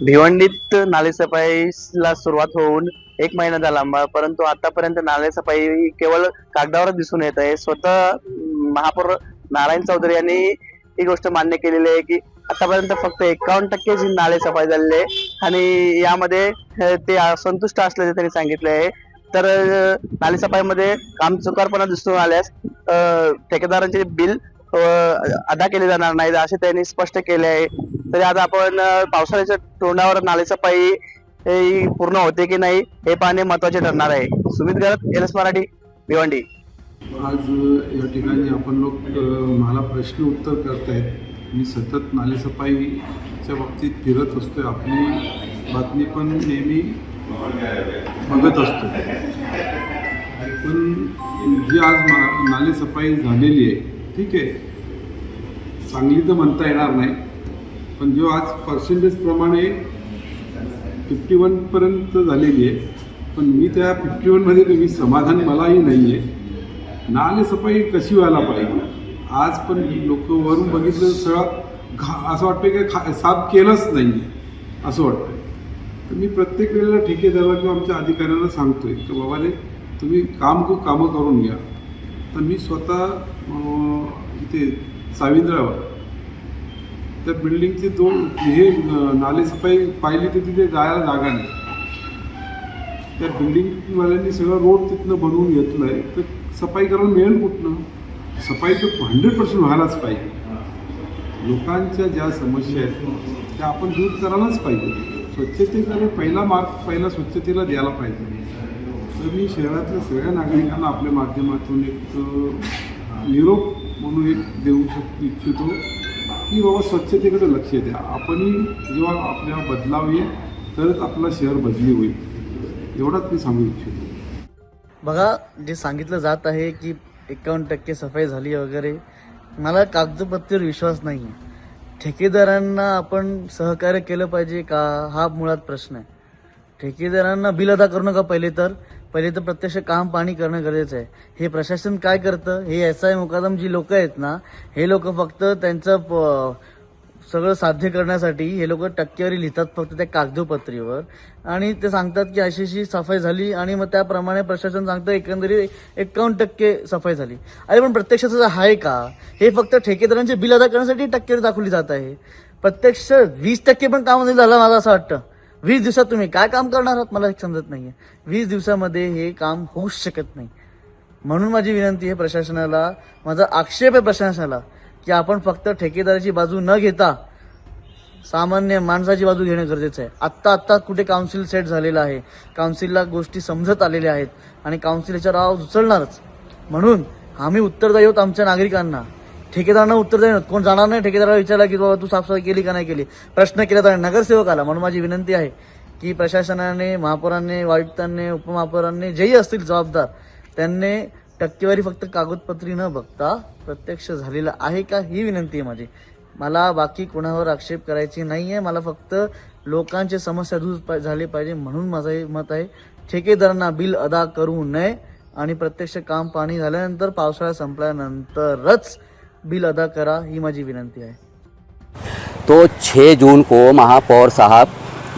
भिवंडीत नालेसफाईला सुरुवात होऊन 1 महिना झाला, परंतु आतापर्यंत नालेसफाई केवळ कागदावरच दिसून येत आहे. स्वतः महापौर नारायण चौधरी यांनी ही गोष्ट मान्य केलेली आहे की आतापर्यंत फक्त 51% जी नालेसफाई झालेली आहे आणि यामध्ये ते असंतुष्ट असल्याचे त्यांनी सांगितले आहे. तर नालेसफाईमध्ये कामचुकारपणा दिसून आल्यास ठेकेदारांचे बिल अदा केले जाणार नाहीत असे त्यांनी स्पष्ट केले आहे. तरी आता आपण पावसाळ्याच्या तोंडावर नालेसफाई पूर्ण होते की नाही हे पाहणे महत्वाचे ठरणार आहे. सुमित गरत, एलएस मराठी, भिवंडी. आज या ठिकाणी आपण लोक मला प्रश्न उत्तर करतायत. मी सतत नालेसफाईच्या बाबतीत फिरत असतोय, आपली बातमी पण नेहमी बघत असतो. पण जी आज नालेसफाई झालेली आहे, ठीक आहे, चांगली तर म्हणता येणार नाही, पण जो आज पर्सेंटेजप्रमाणे 51पर्यंत झालेली आहे. पण मी त्या 51मध्ये कमी समाधान मलाही नाही आहे. नालेसफाई कशी व्हायला पाहिजे. आज पण लोक वरून बघितलं सगळं असं वाटतं की साफ केलंच नाही आहे असं वाटतं. तर मी प्रत्येक वेळेला ठेकेदाराला किंवा आमच्या अधिकाऱ्यांना सांगतोय की बाबा रे, तुम्ही कामं करून घ्या. तर मी स्वतः इथे साविंद्रावर त्या बिल्डिंगचे हे नालेसफाई पाहिली तर तिथे जायला जागा नाही. त्या बिल्डिंगवाल्यांनी सगळं रोड तिथनं बनवून घेतलं आहे. तर सफाई करायला मिळेल कुठनं. सफाई तर 100% व्हायलाच पाहिजे. लोकांच्या ज्या समस्या आहेत त्या आपण दूर करायलाच पाहिजे. स्वच्छतेकडे पहिला स्वच्छतेला द्यायला पाहिजे. तर मी शहरातल्या सगळ्या नागरिकांना आपल्या माध्यमातून एक निरोप म्हणून एक देऊ इच्छितो की बाबा स्वच्छतेकडे लक्ष द्या. आपणही जेव्हा आपल्या बदलाव येईल तरच आपला शहर बदली होईल, एवढाच मी सांगू इच्छितो. बघा, जे सांगितलं जात आहे की 51% सफाई झाली वगैरे, मला कागदपत्रावर विश्वास नाही आहे. ठेकेदारांना आपण सहकार्य केलं पाहिजे का, हा मुळात प्रश्न आहे. ठेकेदारांना बिल अदा करू नका. पहिले तर प्रत्यक्ष काम पाणी करणं गरजेचं आहे. हे प्रशासन काय करतं, हे SI मुकादम जी लोक आहेत ना, हे लोक फक्त त्यांचं सगळं साध्य करण्यासाठी हे लोक टक्केवारी लिहितात फक्त त्या कागदोपत्रीवर, आणि ते सांगतात की अशी सफाई झाली, आणि मग त्याप्रमाणे प्रशासन सांगतं एकंदरीत 51% सफाई झाली. अरे पण प्रत्यक्षात आहे का? हे फक्त ठेकेदारांचे बिल अदा करण्यासाठी टक्केवारी दाखवली जात आहे. प्रत्यक्ष 20% पण काम नाही झालं मला असं वाटतं. 20 दिवसात तुम्ही काय काम करणार आहात मला समजत नाहीये. 20 दिवसामध्ये हे काम होऊच शकत नाही. म्हणून माझी विनंती आहे प्रशासनाला, माझा आक्षेप आहे प्रशासनाला की आपण फक्त ठेकेदाराची बाजू न घेता सामान्य माणसाची बाजू घेणं गरजेचं आहे. आत्ता कुठे काउन्सिल सेट झालेलं आहे, काउन्सिलला गोष्टी समजत आलेल्या आहेत आणि काउन्सिल याच्यावर आवाज उचलणारच. म्हणून आम्ही उत्तरदायी आहोत आमच्या नागरिकांना. ठेकेदारांना उत्तरदायी आहोत. कोण जाणार नाही ठेकेदाराला विचारला की बाबा तू साफसफाई केली का नाही केली, प्रश्न केला तर नगरसेवकाला. म्हणून माझी विनंती आहे की प्रशासनाने, महापौरांनी, आयुक्तांनी, उपमहापौरांनी, जेही असतील जबाबदार, त्यांनी टक्केवारी फक्त कागदपत्री न बघता प्रत्यक्ष झालेलं आहे का ही विनंती आहे माझी. मला बाकी कोणावर आक्षेप करायची नाहीये. मला फक्त लोकांची समस्या दूर झाली पाहिजे. म्हणून माझं हे मत आहे, ठेकेदारांना बिल अदा करू नये आणि प्रत्यक्ष काम पाणी झाल्यानंतर, पावसाळा संपल्यानंतरच बिल अदा करा, ही माझी विनंती आहे. तो 6 जून को महापौर साहब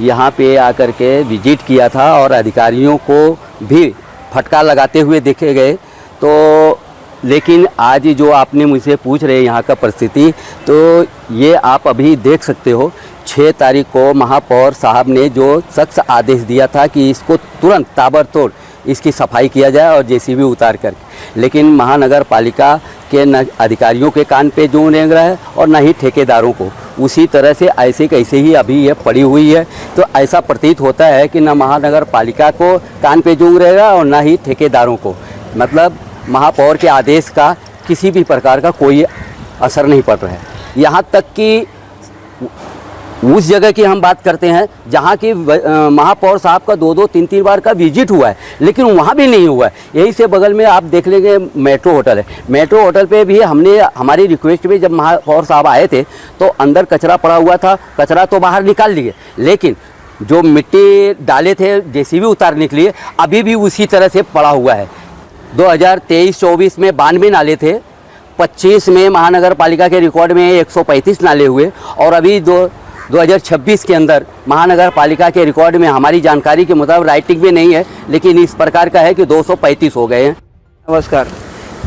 यहाँ पे आकर के विजिट किया था और अधिकारियों को भी फटकार लगाते हुए देखे गए. तो लेकिन आज जो आपने मुझसे पूछ रहे यहाँ का परिस्थिति, तो ये आप अभी देख सकते हो. 6 तारीख को महापौर साहब ने जो सख्त आदेश दिया था कि इसको तुरंत ताबड़तोड़ इसकी सफाई किया जाए और JCB उतार कर, लेकिन महानगर पालिका के न अधिकारियों के कान पे जूं रेंग रहा है और न ही ठेकेदारों को. उसी तरह से ऐसे कैसे ही अभी ये पड़ी हुई है. तो ऐसा प्रतीत होता है कि न महानगर पालिका को कान पे जूं रहेगा और न ही ठेकेदारों को. मतलब महापौर के आदेश का किसी भी प्रकार का कोई असर नहीं पड़ रहा है. यहाँ तक कि उस जगह की हम बात करते हैं जहाँ की महापौर साहब का 2-2, 3-3 बार का विजिट हुआ है, लेकिन वहाँ भी नहीं हुआ है. यहीं से बगल में आप देख लेंगे मेट्रो होटल है. मेट्रो होटल पे भी हमने हमारी रिक्वेस्ट पे जब महापौर साहब आए थे तो अंदर कचरा पड़ा हुआ था. कचरा तो बाहर निकाल लिए, लेकिन जो मिट्टी डाले थे JCB उतारने के लिए अभी भी उसी तरह से पड़ा हुआ है. 2023-24 में 92 नाले थे, 25 में महानगर पालिका के रिकॉर्ड में 135 नाले हुए, और अभी 2026 के अंदर महानगर पालिका के रिकॉर्ड में हमारी जानकारी के मुताबिक राइटिंग में नहीं है, लेकिन इस प्रकार का है कि 235 हो गए हैं। नमस्कार.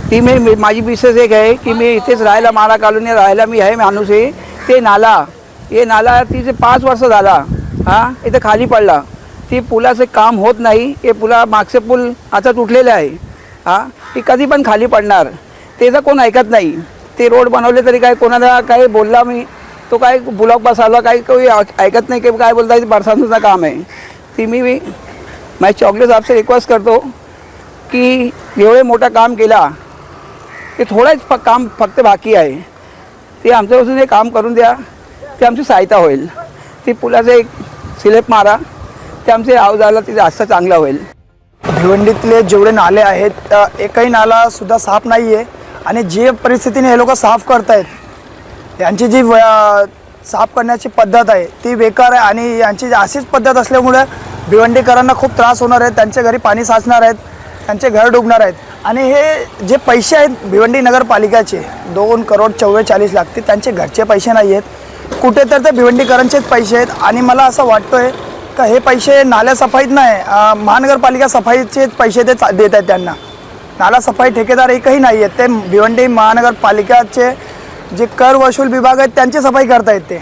ती मी माझी विशेष एक आहे की मी इथेच राहायला माळा कॉलनी राहायला मी आहे माणूस आहे. ते नाला तिचे 5 वर्ष झाला इथे खाली पडला. ती पुलाचे काम होत नाही. हे पुला मागचे पूल आता तुटलेले आहे. ती कधी पण खाली पडणार. त्याचं कोण ऐकत नाही. ते रोड बनवले तरी काय कोणाला काय बोलला मी तो काय ब्लॉक बसवला काही कोई ऐकत नाही की काय बोलता है. बरसातचं काम आहे. ती मैं चॉकलेट साहब से रिक्वेस्ट करतो की एवढे मोठा काम केला ते थोडंच काम फक्त बाकी आहे. ते आमच्यापासून हे काम करून द्या. ते आमची सहायता होईल. ती पुलाचे एक स्लॅब मारा. ते आमचे आवाजाला ते जास्त चांगलं होईल. भिवंडीतले जेवढे नाले आहेत एकही नाला सुद्धा साफ नाही आहे आणि जे परिस्थितीने हे लोक साफ करतायत यांची जी साफ करण्याची पद्धत आहे ती बेकार आहे आणि यांची अशीच पद्धत असल्यामुळे भिवंडीकरांना खूप त्रास होणार आहे. त्यांच्या घरी पाणी साचणार आहेत. त्यांचे घर डुबणार आहेत आणि हे जे पैसे आहेत भिवंडी नगरपालिकाचे 2,44,00,000 ते त्यांचे घरचे पैसे नाही आहेत. कुठे तर ते भिवंडीकरांचेच पैसे आहेत आणि मला असं वाटतं आहे का हे पैसे नाल्या सफाईत नाही महानगरपालिका सफाईचेच पैसे ते देत आहेत त्यांना. नाला सफाई ठेकेदार एकही नाही आहेत. ते भिवंडी महानगरपालिकाचे जे कर वसूल विभाग आहेत त्यांची सफाई करतायत ते.